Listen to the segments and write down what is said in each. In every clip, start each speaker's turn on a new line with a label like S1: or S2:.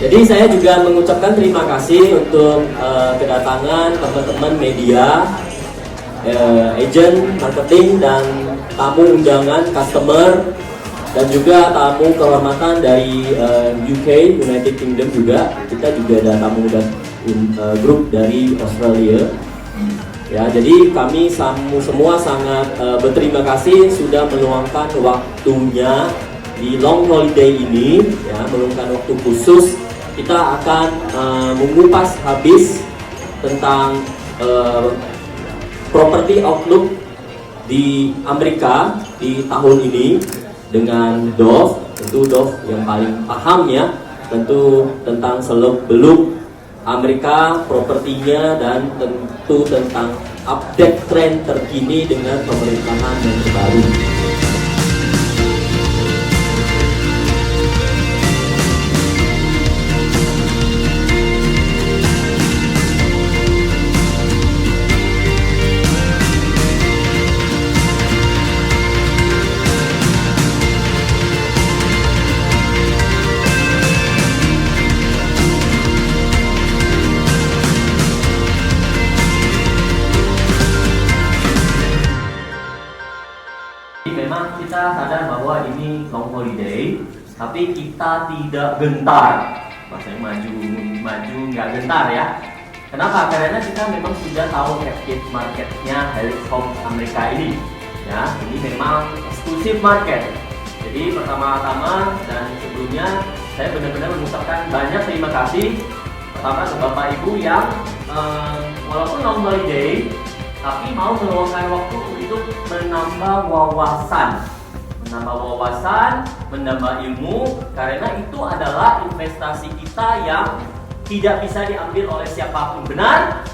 S1: Jadi saya juga mengucapkan terima kasih untuk kedatangan teman-teman media, agent, marketing, dan tamu undangan, customer, dan juga tamu kehormatan dari UK, United Kingdom juga. Kita juga ada tamu dan grup dari Australia. Ya, jadi kami semua sangat berterima kasih sudah meluangkan waktunya di long holiday ini, ya, meluangkan waktu khusus. Kita akan mengupas habis tentang property outlook di Amerika di tahun ini dengan Dov. Tentu Dov yang paling paham ya, tentu tentang seluk-beluk Amerika, propertinya, dan tentu tentang update tren terkini dengan pemerintahan yang terbaru. Memang kita sadar bahwa ini long holiday, tapi kita tidak gentar. Maksudnya maju nggak gentar ya. Kenapa? Karena kita memang sudah tahu captive marketnya Helix Home Amerika ini. Ya, ini memang eksklusif market. Jadi pertama-tama dan sebelumnya saya benar-benar mengucapkan banyak terima kasih pertama ke Bapak Ibu yang walaupun long holiday tapi mau meluangkan waktu untuk menambah wawasan, menambah ilmu, karena itu adalah investasi kita yang tidak bisa diambil oleh siapapun. Benar?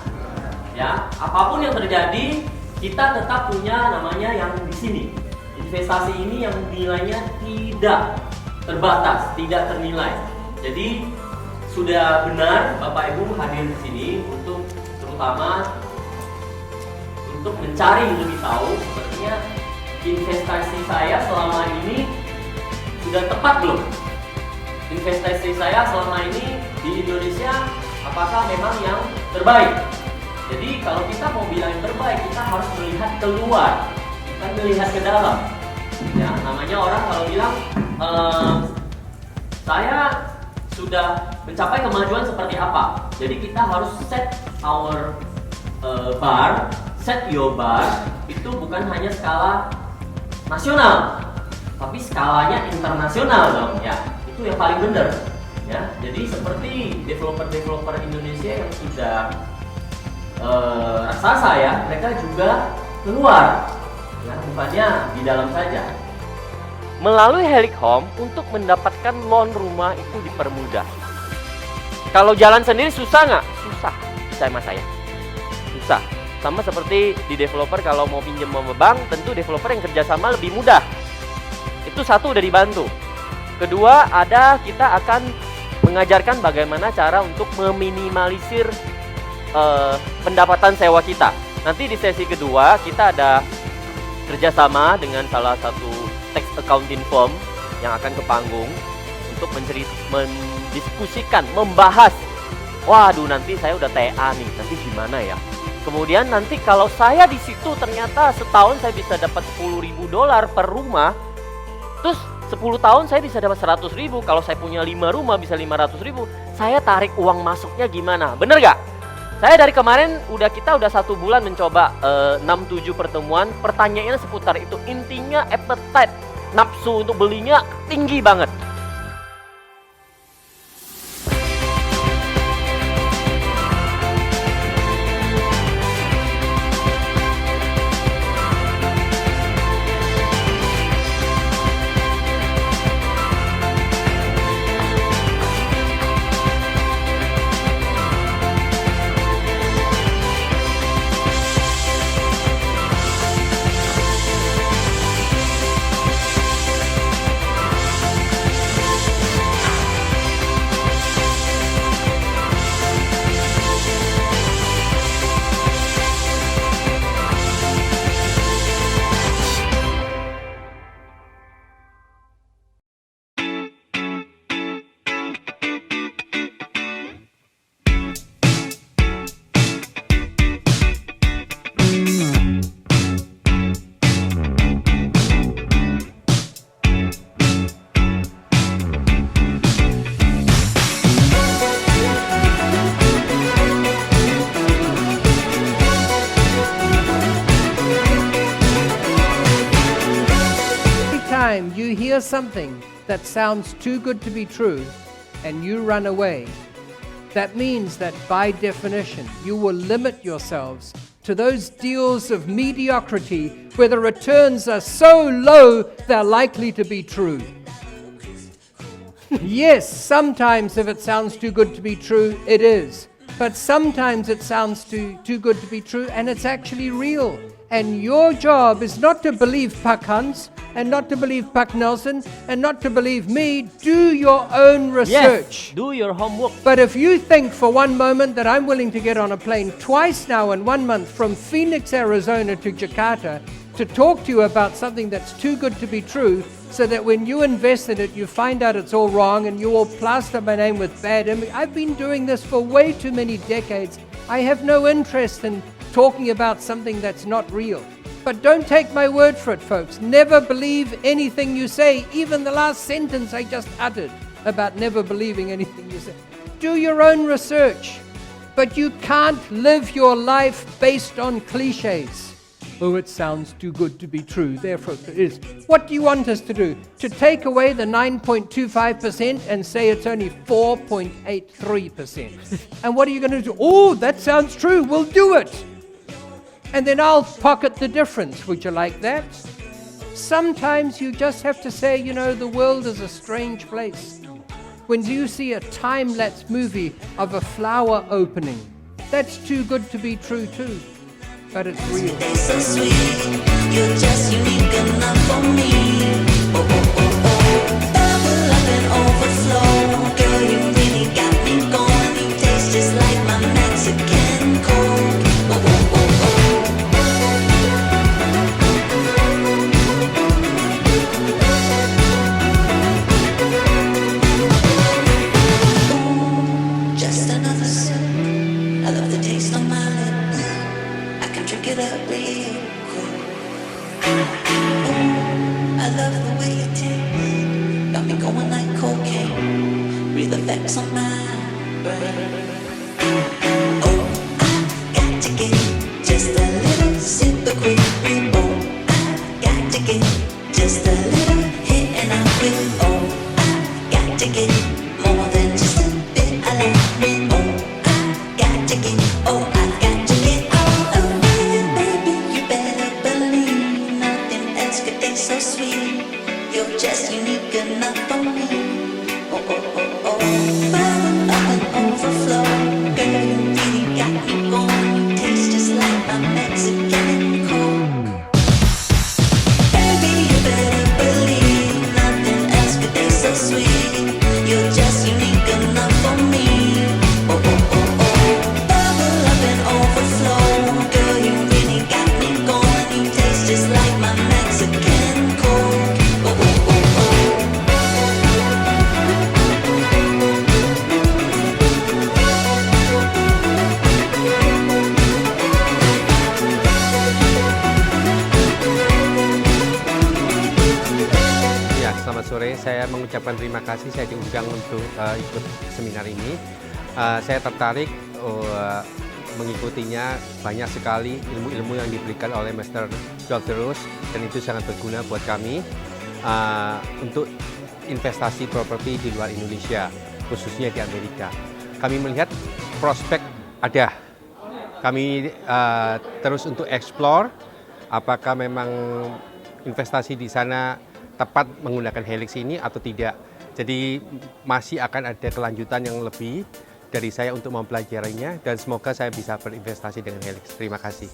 S1: Ya, apapun yang terjadi, kita tetap punya namanya yang di sini. Investasi ini yang nilainya tidak terbatas, tidak ternilai. Jadi sudah benar Bapak Ibu hadir di sini untuk terutama untuk mencari lebih tahu sebenarnya investasi saya selama ini sudah tepat belum? Investasi saya selama ini di Indonesia apakah memang yang terbaik? Jadi kalau kita mau bilang yang terbaik, kita harus melihat keluar, bukan melihat ke dalam. Ya, namanya orang kalau bilang saya sudah mencapai kemajuan seperti apa. Jadi kita harus set our bar. Set your bar itu bukan hanya skala nasional, tapi skalanya internasional dong ya. Itu yang paling benar ya. Jadi seperti developer Indonesia yang sudah raksasa ya, mereka juga keluar ya, bukannya di dalam saja. Melalui Helix Home untuk mendapatkan loan rumah itu dipermudah. Kalau jalan sendiri susah nggak? Susah, sama saya susah. Sama seperti di developer kalau mau pinjam sama bank, tentu developer yang kerjasama lebih mudah. Itu satu udah dibantu. Kedua, kita akan mengajarkan bagaimana cara untuk meminimalisir pendapatan sewa kita. Nanti di sesi kedua kita ada kerjasama dengan salah satu tax accounting firm yang akan ke panggung untuk mendiskusikan, membahas. Waduh, nanti saya udah TA nih, nanti gimana ya? Kemudian nanti kalau saya di situ ternyata setahun saya bisa dapat $10.000 per rumah, terus 10 tahun saya bisa dapat 100.000. Kalau saya punya 5 rumah bisa 500.000. Saya tarik uang masuknya gimana? Bener gak? Saya dari kemarin kita udah 1 bulan mencoba 6-7 pertemuan. Pertanyaannya seputar itu. Intinya appetite, nafsu untuk belinya tinggi banget.
S2: hear something that sounds too good to be true and you run away, that means that by definition you will limit yourselves to those deals of mediocrity where the returns are so low they're likely to be true. Yes, sometimes if it sounds too good to be true, it is. But sometimes it sounds too good to be true and it's actually real. And your job is not to believe Pak Hans and not to believe Pak Nelson and not to believe me. Do your own research.
S1: Yes, do your homework.
S2: But if you think for one moment that I'm willing to get on a plane twice now in 1 month from Phoenix, Arizona to Jakarta to talk to you about something that's too good to be true, so that when you invest in it, you find out it's all wrong and you will plaster my name with bad image. I've been doing this for way too many decades. I have no interest in talking about something that's not real. But don't take my word for it, folks. Never believe anything you say, even the last sentence I just uttered about never believing anything you say. Do your own research. But you can't live your life based on cliches. Oh, it sounds too good to be true, therefore it is. What do you want us to do? To take away the 9.25% and say it's only 4.83%? And what are you going to do? Oh, that sounds true, we'll do it. And then I'll pocket the difference. Would you like that? Sometimes you just have to say, you know, the world is a strange place. When you see a time-lapse movie of a flower opening, that's too good to be true too. But it's real.
S3: So sweet, you're just unique enough for me. Oh, oh, oh, oh. Bubble up and overflow. Girl, you really got me going. You taste just like my Mexican coke. Oh, oh, oh, oh. Just another sip. I love the taste on my lips. Drink it up real quick. Ooh, I love the way it tastes. Got me going like cocaine. Real effects on my brain. Oh, I got to get just a little sip of quick. Oh, I got to get just a little hit and I will. Oh, I got to get more than just a bit. I like it. Oh, I got to get. Oh, I got to get. So sweet, you're just unique enough for me. Oh, oh, oh, oh. Bubble up and overflow. Girl, you really got me going. You taste just like my Mexican coke. Baby, you better believe nothing else could taste so sweet. You're just unique enough for me. Oh, oh, oh, oh. Bubble up and overflow. Girl, you really got me going. You taste just like my Mexican.
S4: Selamat sore, saya mengucapkan terima kasih saya diundang untuk ikut seminar ini. Saya tertarik mengikutinya, banyak sekali ilmu-ilmu yang diberikan oleh Mr. Dr. Rose dan itu sangat berguna buat kami untuk investasi properti di luar Indonesia, khususnya di Amerika. Kami melihat prospek ada. Kami terus untuk explore apakah memang investasi di sana tepat menggunakan Helix ini atau tidak. Jadi masih akan ada kelanjutan yang lebih dari saya untuk mempelajarinya dan semoga saya bisa berinvestasi dengan Helix. Terima kasih.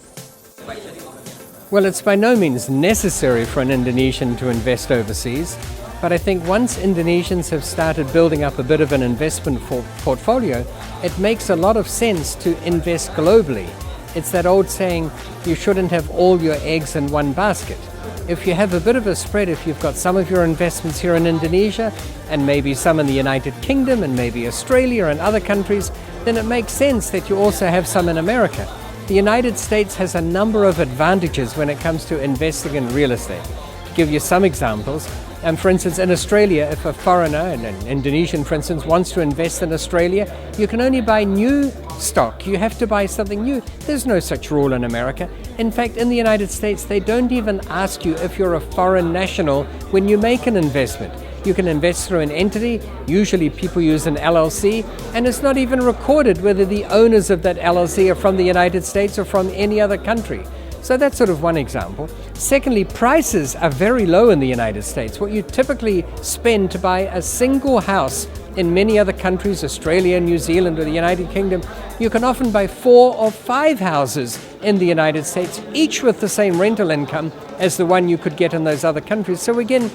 S2: Well, it's by no means necessary for an Indonesian to invest overseas, but I think once Indonesians have started building up a bit of an investment portfolio, it makes a lot of sense to invest globally. It's that old saying, you shouldn't have all your eggs in one basket. If you have a bit of a spread, if you've got some of your investments here in Indonesia and maybe some in the United Kingdom and maybe Australia and other countries, then it makes sense that you also have some in America. The United States has a number of advantages when it comes to investing in real estate. To give you some examples, For instance, in Australia, if a foreigner, an Indonesian for instance, wants to invest in Australia, you can only buy new stock. You have to buy something new. There's no such rule in America. In fact, in the United States, they don't even ask you if you're a foreign national when you make an investment. You can invest through an entity. Usually people use an LLC, and it's not even recorded whether the owners of that LLC are from the United States or from any other country. So that's sort of one example. Secondly, prices are very low in the United States. What you typically spend to buy a single house in many other countries, Australia, New Zealand, or the United Kingdom, you can often buy 4 or 5 houses in the United States, each with the same rental income as the one you could get in those other countries. So again,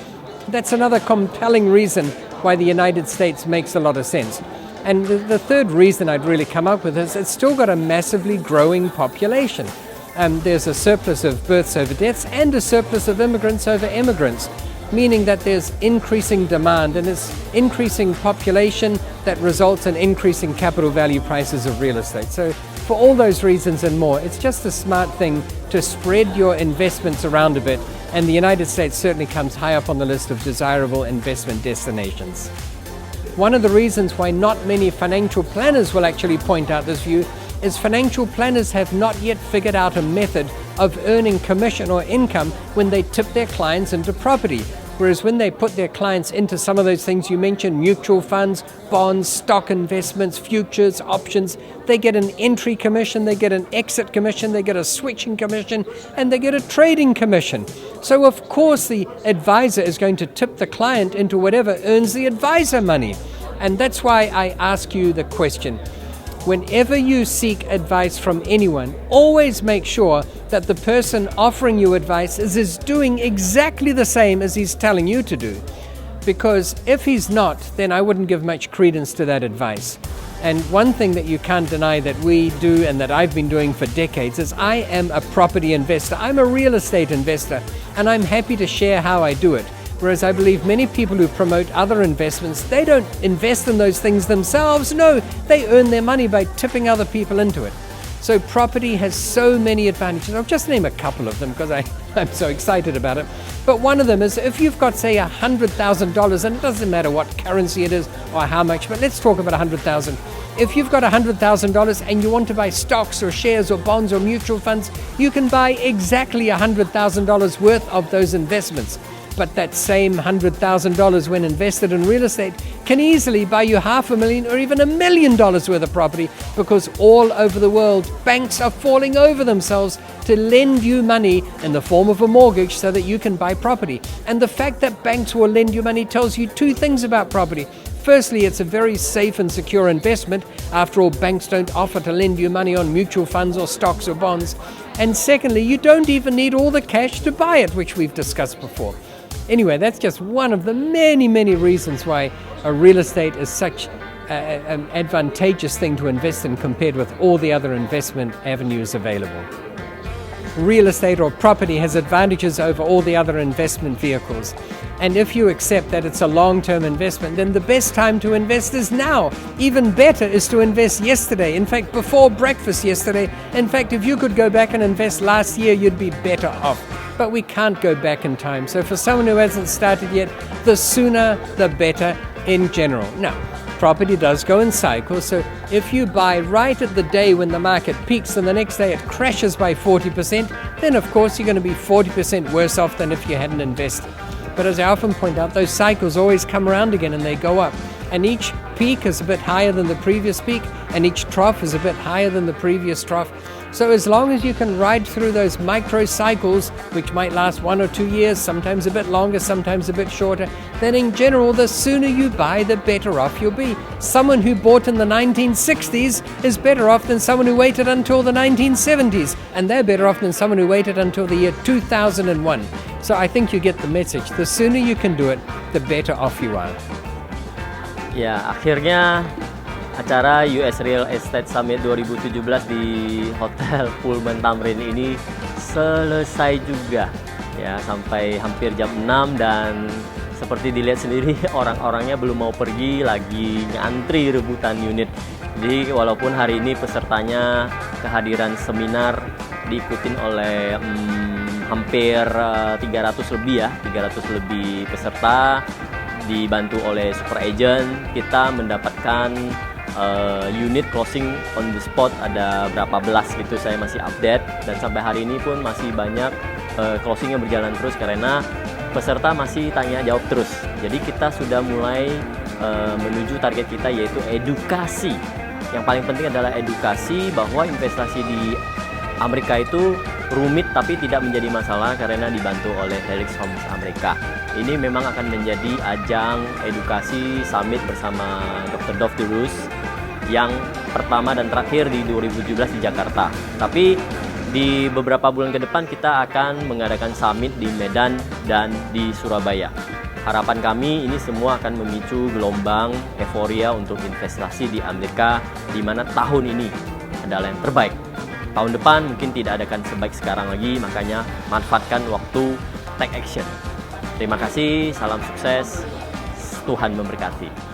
S2: that's another compelling reason why the United States makes a lot of sense. And the third reason I'd really come up with is it's still got a massively growing population. There's a surplus of births over deaths and a surplus of immigrants over immigrants, meaning that there's increasing demand, and it's increasing population that results in increasing capital value prices of real estate. So for all those reasons and more, it's just a smart thing to spread your investments around a bit, and the United States certainly comes high up on the list of desirable investment destinations. One of the reasons why not many financial planners will actually point out this view is financial planners have not yet figured out a method of earning commission or income when they tip their clients into property. Whereas when they put their clients into some of those things you mentioned, mutual funds, bonds, stock investments, futures, options, they get an entry commission, they get an exit commission, they get a switching commission, and they get a trading commission. So of course the advisor is going to tip the client into whatever earns the advisor money. And that's why I ask you the question. Whenever you seek advice from anyone, always make sure that the person offering you advice is doing exactly the same as he's telling you to do. Because if he's not, then I wouldn't give much credence to that advice. And one thing that you can't deny that we do and that I've been doing for decades is I am a property investor. I'm a real estate investor, and I'm happy to share how I do it. Whereas I believe many people who promote other investments, they don't invest in those things themselves. No, they earn their money by tipping other people into it. So property has so many advantages. I'll just name a couple of them because I'm so excited about it. But one of them is if you've got, say, $100,000, and it doesn't matter what currency it is or how much, but let's talk about $100,000. If you've got $100,000 and you want to buy stocks or shares or bonds or mutual funds, you can buy exactly $100,000 worth of those investments. But that same $100,000 when invested in real estate can easily buy you $500,000 or even $1 million worth of property, because all over the world banks are falling over themselves to lend you money in the form of a mortgage so that you can buy property. And the fact that banks will lend you money tells you two things about property. Firstly, it's a very safe and secure investment. After all, banks don't offer to lend you money on mutual funds or stocks or bonds. And secondly, you don't even need all the cash to buy it, which we've discussed before. Anyway, that's just one of the many, many reasons why real estate is such an advantageous thing to invest in compared with all the other investment avenues available. Real estate or property has advantages over all the other investment vehicles. And if you accept that it's a long-term investment, then the best time to invest is now. Even better is to invest yesterday. In fact, before breakfast yesterday. In fact, if you could go back and invest last year, you'd be better off. But we can't go back in time. So for someone who hasn't started yet, the sooner the better in general. Now, property does go in cycles. So if you buy right at the day when the market peaks and the next day it crashes by 40%, then of course you're going to be 40% worse off than if you hadn't invested. But as I often point out, those cycles always come around again and they go up. And each peak is a bit higher than the previous peak, and each trough is a bit higher than the previous trough. So as long as you can ride through those micro cycles, which might last 1 or 2 years, sometimes a bit longer, sometimes a bit shorter, then in general, the sooner you buy, the better off you'll be. Someone who bought in the 1960s is better off than someone who waited until the 1970s, and they're better off than someone who waited until the year 2001. So I think you get the message. The sooner you can do it, the better off you are.
S1: Ya, akhirnya acara US Real Estate Summit 2017 di Hotel Pullman Tamrin ini selesai juga. Ya, sampai hampir jam 6 dan seperti dilihat sendiri orang-orangnya belum mau pergi, lagi ngantri rebutan unit. Jadi walaupun hari ini pesertanya kehadiran seminar diikutin oleh hampir 300 lebih peserta, dibantu oleh super agent. Kita mendapatkan unit closing on the spot ada berapa belas gitu, saya masih update, dan sampai hari ini pun masih banyak closing yang berjalan terus karena peserta masih tanya jawab terus. Jadi kita sudah mulai menuju target kita, yaitu edukasi. Yang paling penting adalah edukasi bahwa investasi di Amerika itu rumit tapi tidak menjadi masalah karena dibantu oleh Helix Homes Amerika. Ini memang akan menjadi ajang edukasi summit bersama Dr. Dovderus yang pertama dan terakhir di 2017 di Jakarta. Tapi di beberapa bulan ke depan kita akan mengadakan summit di Medan dan di Surabaya. Harapan kami ini semua akan memicu gelombang euforia untuk investasi di Amerika, di mana tahun ini adalah yang terbaik. Tahun depan mungkin tidak akan sebaik sekarang lagi, makanya manfaatkan waktu, take action. Terima kasih, salam sukses, Tuhan memberkati.